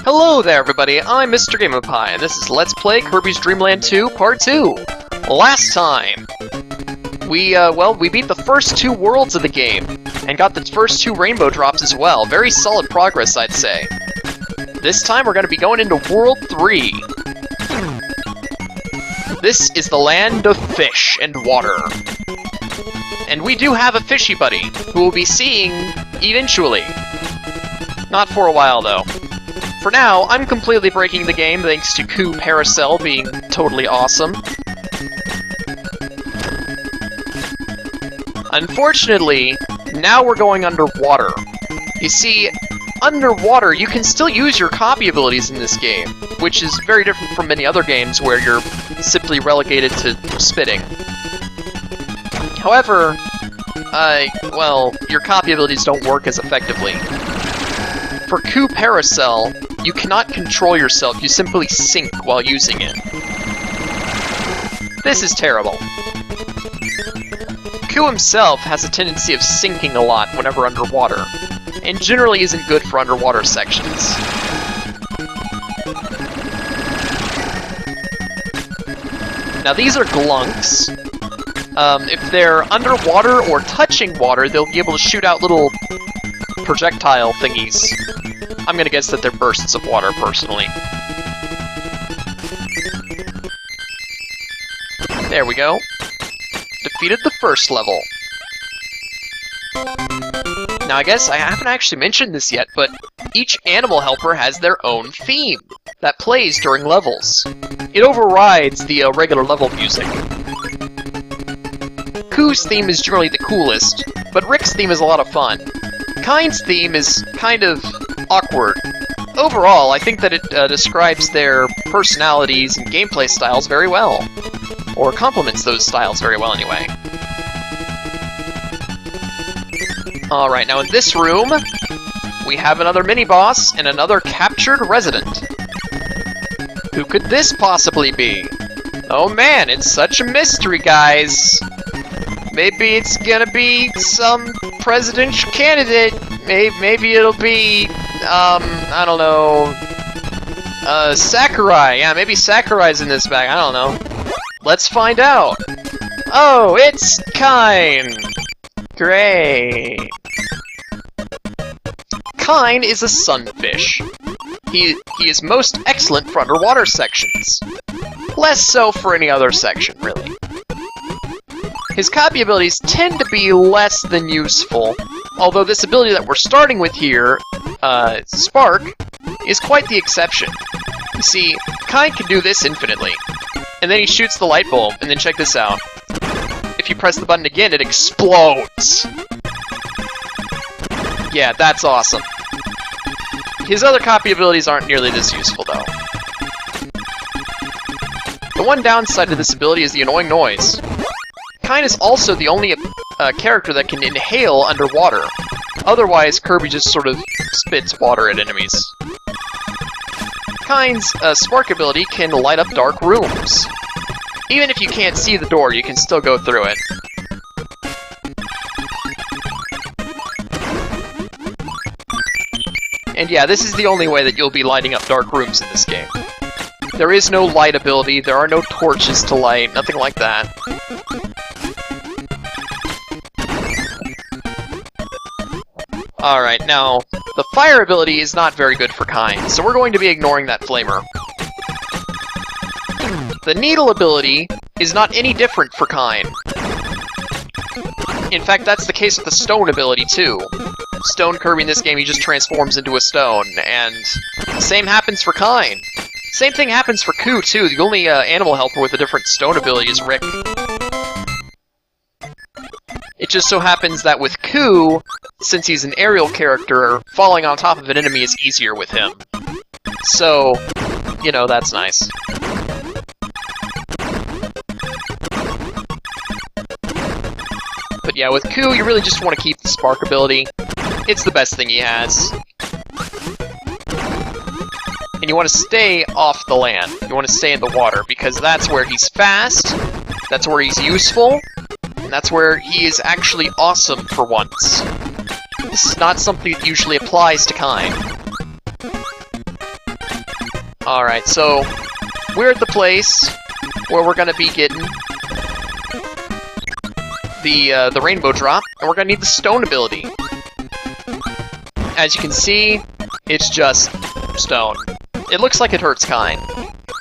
Hello there, everybody. I'm Mr. GamePie, and this is Let's Play Kirby's Dreamland 2 Part 2. Last time, we beat the first two worlds of the game, and got the first two rainbow drops as well. Very solid progress, I'd say. This time, we're going to be going into World 3. This is the land of fish and water. And we do have a fishy buddy, who we'll be seeing eventually. Not for a while, though. For now, I'm completely breaking the game thanks to Coup Paracel being totally awesome. Unfortunately, now we're going underwater. You see, underwater, you can still use your copy abilities in this game, which is very different from many other games where you're simply relegated to spitting. However, your copy abilities don't work as effectively. For Coup Paracel, you cannot control yourself, you simply sink while using it. This is terrible. Coup himself has a tendency of sinking a lot whenever underwater, and generally isn't good for underwater sections. Now these are glunks. If they're underwater or touching water, they'll be able to shoot out little projectile thingies. I'm gonna guess that they're bursts of water, personally. There we go. Defeated the first level. Now, I guess I haven't actually mentioned this yet, but each animal helper has their own theme that plays during levels. It overrides the regular level music. Cou's theme is generally the coolest, but Rick's theme is a lot of fun. Kind's theme is kind of awkward. Overall, I think that it describes their personalities and gameplay styles very well. Or complements those styles very well, anyway. Alright, now in this room, we have another mini-boss and another captured resident. Who could this possibly be? Oh man, it's such a mystery, guys! Maybe it's gonna be some presidential candidate. Maybe it'll be, I don't know, Sakurai. Yeah, maybe Sakurai's in this bag. I don't know. Let's find out. Oh, it's Kine. Great. Kine is a sunfish. He is most excellent for underwater sections. Less so for any other section, really. His copy abilities tend to be less than useful, although this ability that we're starting with here, Spark, is quite the exception. You see, Kine can do this infinitely, and then he shoots the light bulb, and then check this out. If you press the button again, it explodes! Yeah, that's awesome. His other copy abilities aren't nearly this useful, though. The one downside to this ability is the annoying noise. Kine is also the only character that can inhale underwater. Otherwise, Kirby just sort of spits water at enemies. Kine's Spark ability can light up dark rooms. Even if you can't see the door, you can still go through it. And yeah, this is the only way that you'll be lighting up dark rooms in this game. There is no light ability, there are no torches to light, nothing like that. Alright, now, the fire ability is not very good for Kine, so we're going to be ignoring that flamer. The needle ability is not any different for Kine. In fact, that's the case with the stone ability, too. Stone Kirby in this game, he just transforms into a stone, and the same happens for Kine. Same thing happens for Coup, too. The only animal helper with a different stone ability is Rick. It just so happens that with Coup, since he's an aerial character, falling on top of an enemy is easier with him. So, you know, that's nice. But yeah, with Coup, you really just want to keep the Spark ability. It's the best thing he has. And you want to stay off the land. You want to stay in the water, because that's where he's fast, that's where he's useful, and that's where he is actually awesome for once. This is not something that usually applies to Kine. Alright, so we're at the place where we're gonna be getting the rainbow drop, and we're gonna need the stone ability. As you can see, it's just stone. It looks like it hurts kind,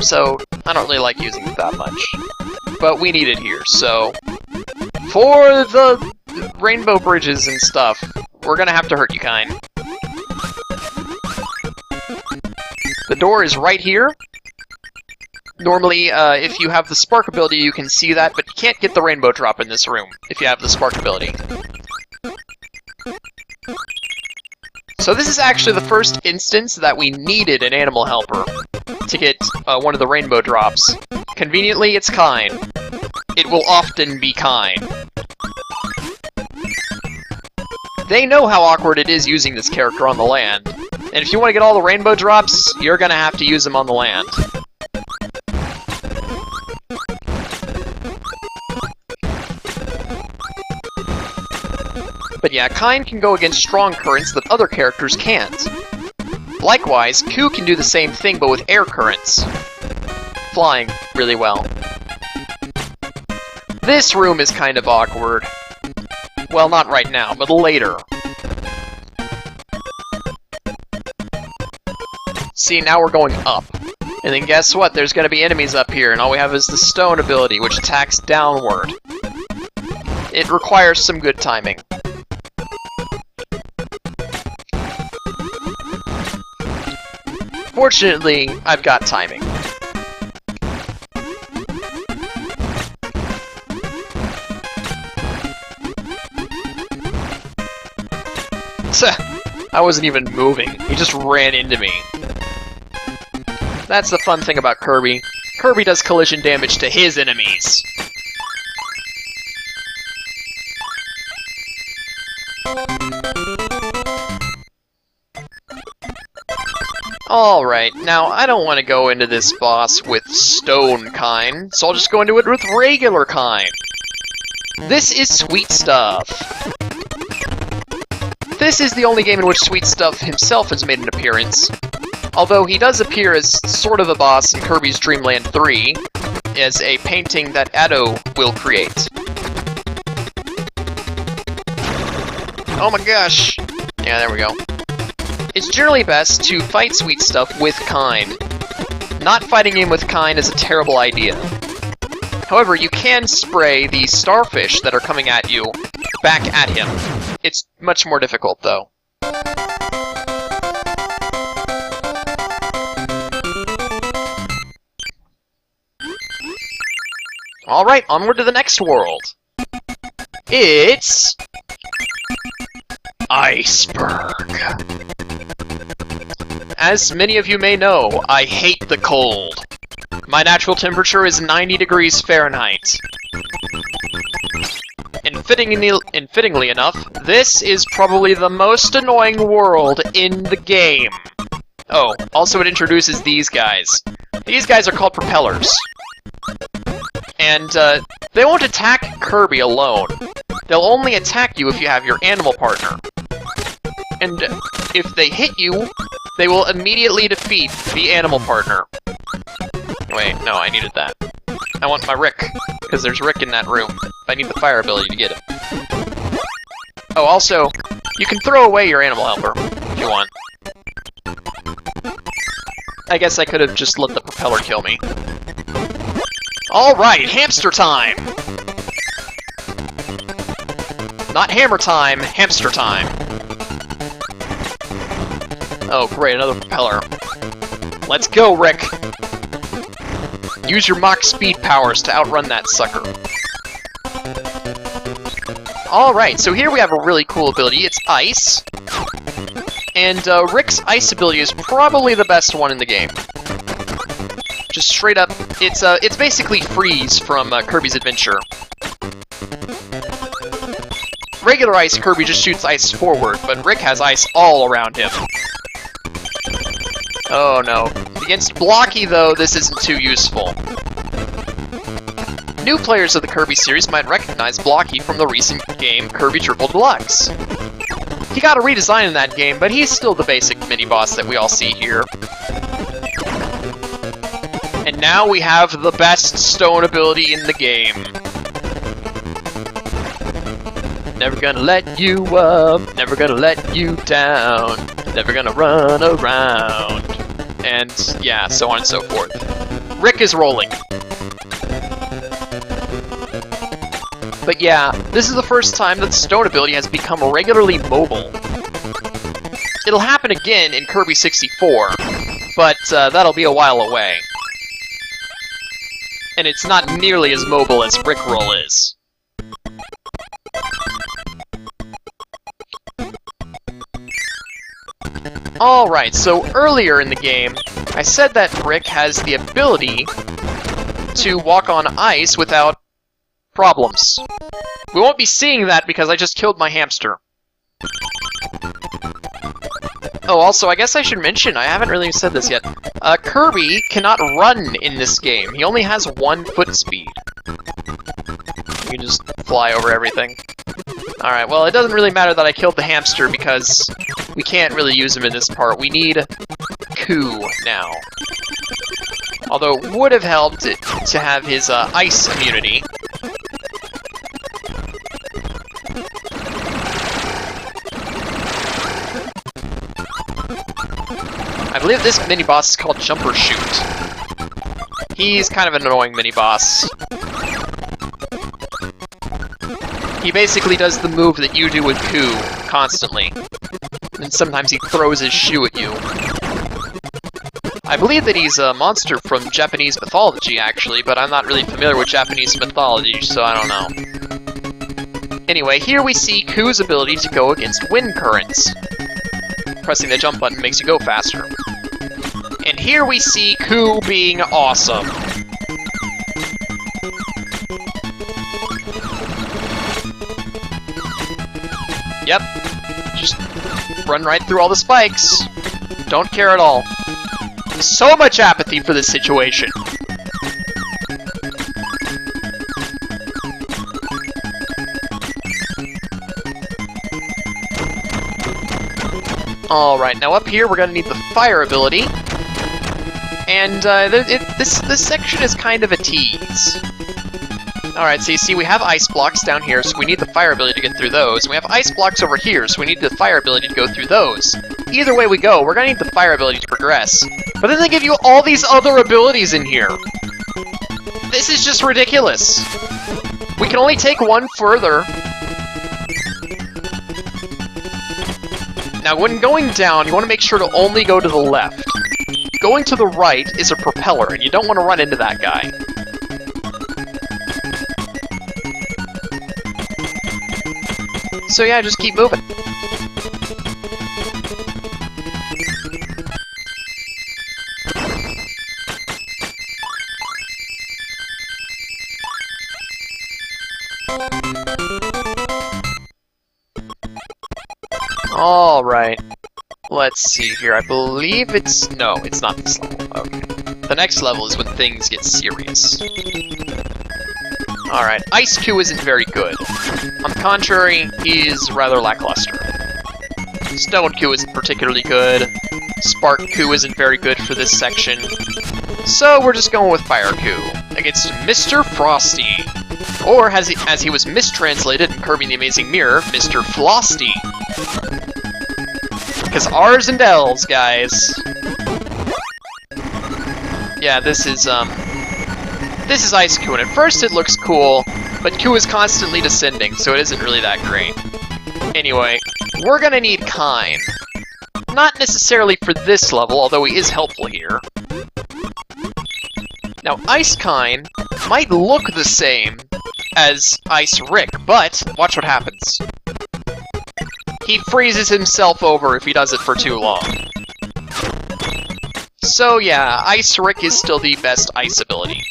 so I don't really like using it that much. But we need it here, so for the rainbow bridges and stuff, we're gonna have to hurt you kind. The door is right here. Normally, if you have the spark ability, you can see that, but you can't get the rainbow drop in this room if you have the spark ability. So this is actually the first instance that we needed an animal helper to get one of the rainbow drops. Conveniently, it's kind. It will often be kind. They know how awkward it is using this character on the land, and if you want to get all the rainbow drops, you're gonna have to use them on the land. But yeah, kind can go against strong currents that other characters can't. Likewise, Ku can do the same thing but with air currents, flying really well. This room is kind of awkward. Well, not right now, but later. See, now we're going up. And then guess what? There's gonna be enemies up here, and all we have is the stone ability, which attacks downward. It requires some good timing. Fortunately, I've got timing. I wasn't even moving. He just ran into me. That's the fun thing about Kirby. Kirby does collision damage to his enemies. Alright, now I don't want to go into this boss with stone kind, so I'll just go into it with regular kind. This is Sweet Stuff. This is the only game in which Sweet Stuff himself has made an appearance, although he does appear as sort of a boss in Kirby's Dreamland 3, as a painting that Addo will create. Oh my gosh! Yeah, there we go. It's generally best to fight Sweet Stuff with kind. Not fighting him with kind is a terrible idea. However, you can spray the starfish that are coming at you back at him. It's much more difficult, though. Alright, onward to the next world. It's Iceburg. As many of you may know, I hate the cold. My natural temperature is 90 degrees Fahrenheit. And fittingly enough, this is probably the most annoying world in the game. Oh, also it introduces these guys. These guys are called propellers. And, they won't attack Kirby alone. They'll only attack you if you have your animal partner. And if they hit you, they will immediately defeat the animal partner. Wait, no, I needed that. I want my Rick, because there's Rick in that room. I need the fire ability to get him. Oh, also, you can throw away your animal helper, if you want. I guess I could have just let the propeller kill me. Alright, hamster time! Not hammer time, hamster time. Oh, great, another propeller. Let's go, Rick! Use your Mach speed powers to outrun that sucker. Alright, so here we have a really cool ability. It's Ice. And Rick's Ice ability is probably the best one in the game. Just straight up, it's basically Freeze from Kirby's Adventure. Regular Ice, Kirby just shoots ice forward, but Rick has ice all around him. Oh no. Against Blocky, though, this isn't too useful. New players of the Kirby series might recognize Blocky from the recent game Kirby Triple Deluxe. He got a redesign in that game, but he's still the basic mini-boss that we all see here. now we have the best stone ability in the game. Never gonna let you up, never gonna let you down, never gonna run around. And yeah, so on and so forth. Rick is rolling. But yeah, this is the first time that the stone ability has become regularly mobile. It'll happen again in Kirby 64, but that'll be a while away. And it's not nearly as mobile as Rickroll is. Alright, so earlier in the game, I said that Rick has the ability to walk on ice without problems. We won't be seeing that because I just killed my hamster. Oh, also, I guess I should mention, I haven't really said this yet, Kirby cannot run in this game. He only has 1 foot speed. You can just fly over everything. Alright, well, it doesn't really matter that I killed the hamster because we can't really use him in this part. We need Koo now. Although it would have helped to have his ice immunity. I believe this mini-boss is called Jumper Shoot. He's kind of an annoying mini-boss. He basically does the move that you do with Koo constantly. And sometimes he throws his shoe at you. I believe that he's a monster from Japanese mythology, actually, but I'm not really familiar with Japanese mythology, so I don't know. Anyway, here we see Koo's ability to go against wind currents. Pressing the jump button makes you go faster. And here we see Koo being awesome. Yep. Just run right through all the spikes. Don't care at all. So much apathy for this situation. Alright, now up here we're gonna need the fire ability. And this section is kind of a tease. Alright, so you see we have ice blocks down here, so we need the fire ability to get through those. And we have ice blocks over here, so we need the fire ability to go through those. Either way we go, we're gonna need the fire ability to progress. But then they give you all these other abilities in here. This is just ridiculous. We can only take one further. Now, when going down, you want to make sure to only go to the left. Going to the right is a propeller, and you don't want to run into that guy. So yeah, just keep moving. Alright. Let's see here. I believe it's... No, it's not this level. Okay. The next level is when things get serious. Alright, Ice Koo isn't very good. On the contrary, he's rather lackluster. Stone Koo isn't particularly good. Spark Koo isn't very good for this section. So we're just going with Fire Koo against Mr. Frosty. Or, as he was mistranslated in Kirby the Amazing Mirror, Mr. Flosty. Because R's and L's, guys. Yeah, this is Ice Koo, and at first it looks cool, but Koo is constantly descending, so it isn't really that great. Anyway, we're gonna need Kine. Not necessarily for this level, although he is helpful here. Now, Ice Kine might look the same as Ice Rick, but watch what happens. He freezes himself over if he does it for too long. So yeah, Ice Rick is still the best ice ability.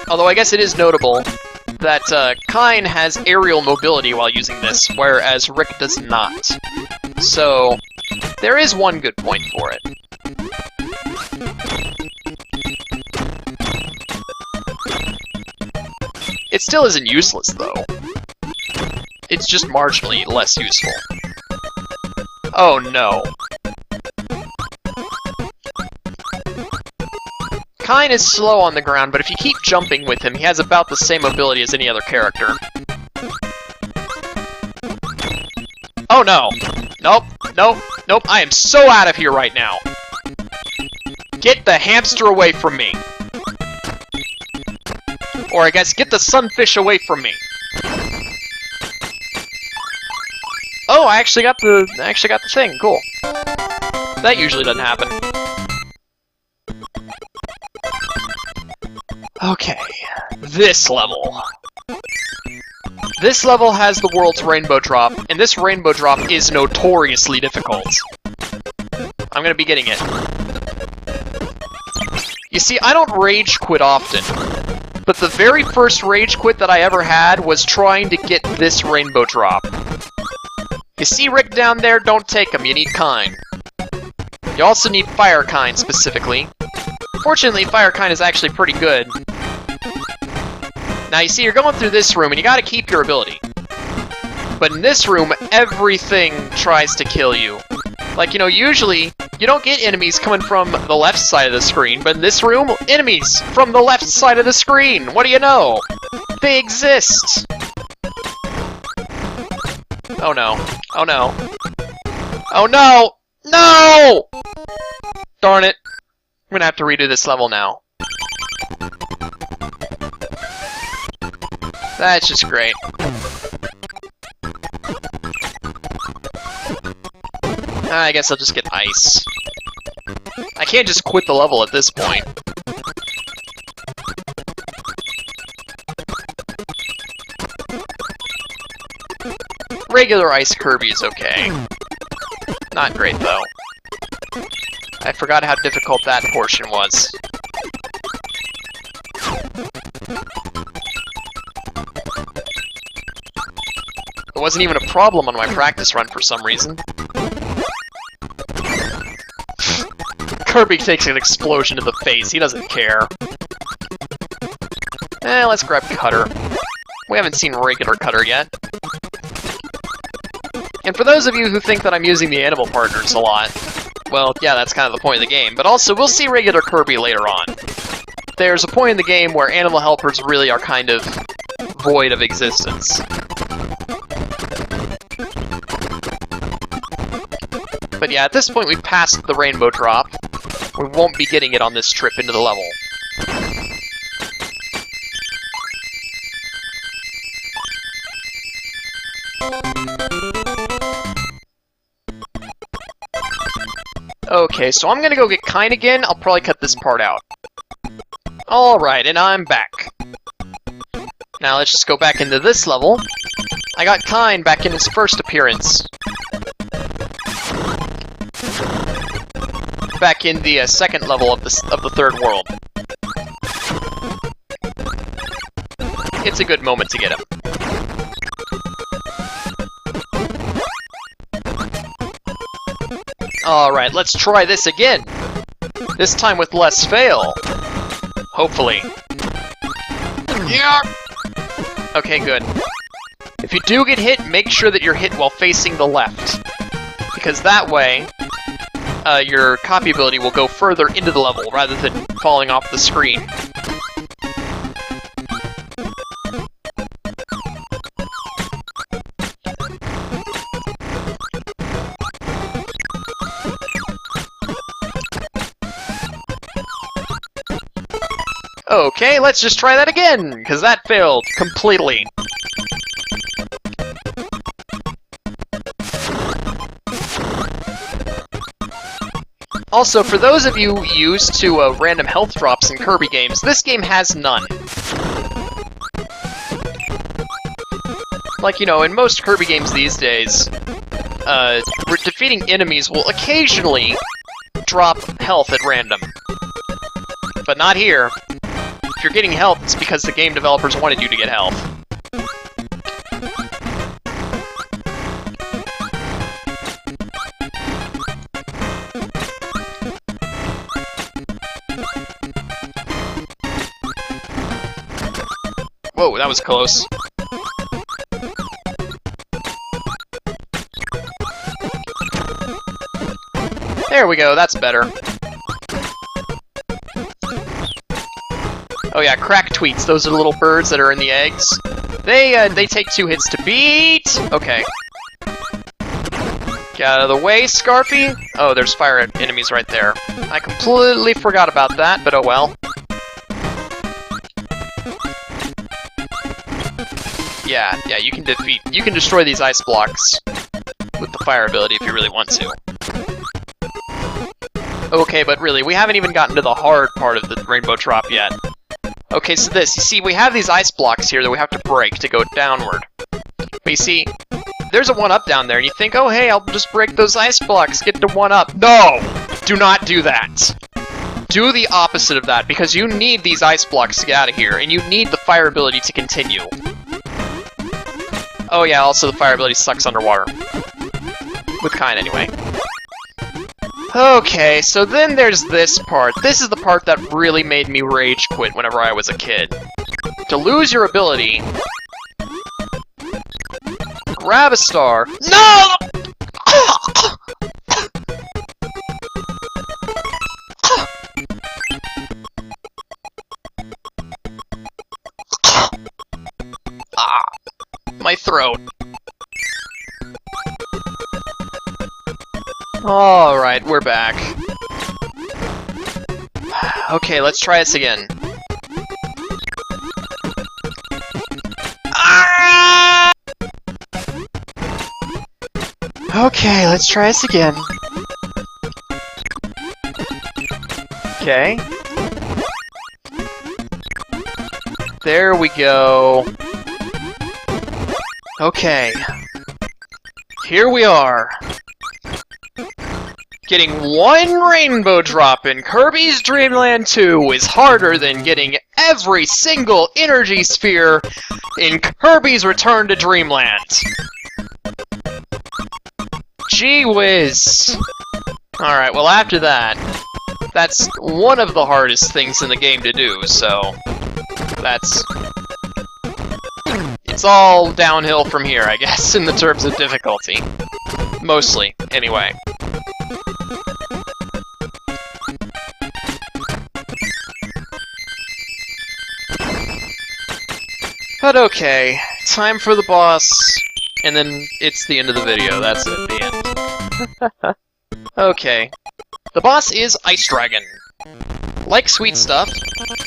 Although I guess it is notable that Kine has aerial mobility while using this, whereas Rick does not. So, there is one good point for it. It still isn't useless, though. It's just marginally less useful. Oh no. Kine is slow on the ground, but if you keep jumping with him, he has about the same ability as any other character. Oh no! Nope, nope, nope, I am so out of here right now! Get the hamster away from me! Or I guess, get the sunfish away from me! Oh, I actually got the thing, cool. That usually doesn't happen. Okay, this level. This level has the world's rainbow drop, and this rainbow drop is notoriously difficult. I'm gonna be getting it. You see, I don't rage quit often, but the very first rage quit that I ever had was trying to get this rainbow drop. You see Rick down there? Don't take him, you need Kine. You also need Fire Kine, specifically. Fortunately, Fire Kine is actually pretty good. Now, you see, you're going through this room, and you gotta keep your ability. But in this room, everything tries to kill you. Like, you know, usually, you don't get enemies coming from the left side of the screen, but in this room, enemies from the left side of the screen! What do you know? They exist! Oh no. Oh no. Oh no! No! Darn it. I'm gonna have to redo this level now. That's just great. I guess I'll just get ice. I can't just quit the level at this point. Regular ice Kirby is okay. Not great, though. I forgot how difficult that portion was. It wasn't even a problem on my practice run for some reason. Kirby takes an explosion to the face, he doesn't care. Let's grab Cutter. We haven't seen regular Cutter yet. And for those of you who think that I'm using the animal partners a lot, well, yeah, that's kind of the point of the game, but also, we'll see regular Kirby later on. There's a point in the game where animal helpers really are kind of void of existence. But yeah, at this point we've passed the rainbow drop. We won't be getting it on this trip into the level. Okay, so I'm gonna go get Kine again. I'll probably cut this part out. Alright, and I'm back. Now let's just go back into this level. I got Kine back in his first appearance. Back in the second level of the third world. It's a good moment to get him. Alright, let's try this again. This time with less fail. Hopefully. Yeah. Okay, good. If you do get hit, make sure that you're hit while facing the left. Because that way, your copy ability will go further into the level rather than falling off the screen. Okay, let's just try that again, because that failed completely. Also, for those of you used to random health drops in Kirby games, this game has none. Like, you know, in most Kirby games these days, defeating enemies will occasionally drop health at random. But not here. If you're getting health, it's because the game developers wanted you to get health. Whoa, that was close. There we go, that's better. Oh yeah, crack tweets. Those are the little birds that are in the eggs. They take 2 hits to beat. Okay. Get out of the way, Scarfy. Oh, there's fire enemies right there. I completely forgot about that, but oh well. Yeah, you can destroy these ice blocks with the fire ability if you really want to. Okay, but really, we haven't even gotten to the hard part of the rainbow drop yet. Okay, so you see, we have these ice blocks here that we have to break to go downward. But you see, there's a 1-up down there, and you think, oh hey, I'll just break those ice blocks, get to 1-up. No! Do not do that! Do the opposite of that, because you need these ice blocks to get out of here, and you need the fire ability to continue. Oh yeah, also the fire ability sucks underwater. With kind, anyway. Okay, so then there's this part. This is the part that really made me rage quit whenever I was a kid. To lose your ability... Grab a star... No! Ah, my throat. Alright, we're back. Okay, let's try this again. Ah! Okay, let's try this again. Okay. There we go. Okay. Here we are. Getting 1 rainbow drop in Kirby's Dreamland 2 is harder than getting every single energy sphere in Kirby's Return to Dreamland. Gee whiz. Alright, well after that, that's one of the hardest things in the game to do, so that's... It's all downhill from here, I guess, in the terms of difficulty. Mostly, anyway. But okay, time for the boss, and then it's the end of the video. That's it, the end. Okay. The boss is Ice Dragon. Like Sweet Stuff,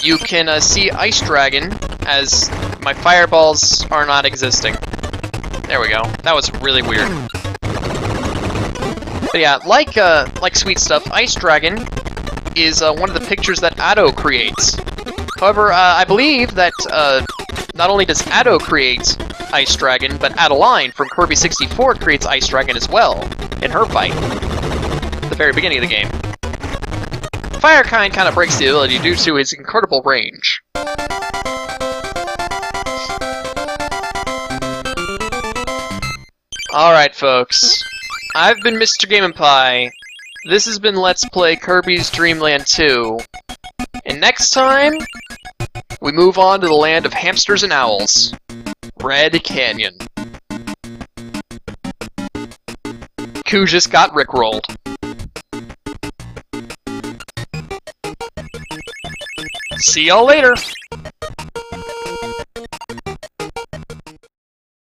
you can see Ice Dragon as my fireballs are not existing. There we go. That was really weird. But yeah, like Sweet Stuff, Ice Dragon is one of the pictures that Addo creates. However, I believe that not only does Addo create Ice Dragon, but Adeline from Kirby 64 creates Ice Dragon as well in her fight at the very beginning of the game. Firekind kind of breaks the ability due to his incredible range. Alright folks, I've been Mr. Game & Pie. This has been Let's Play Kirby's Dreamland 2. And next time, we move on to the land of hamsters and owls. Red Canyon. Koo just got rickrolled. See y'all later!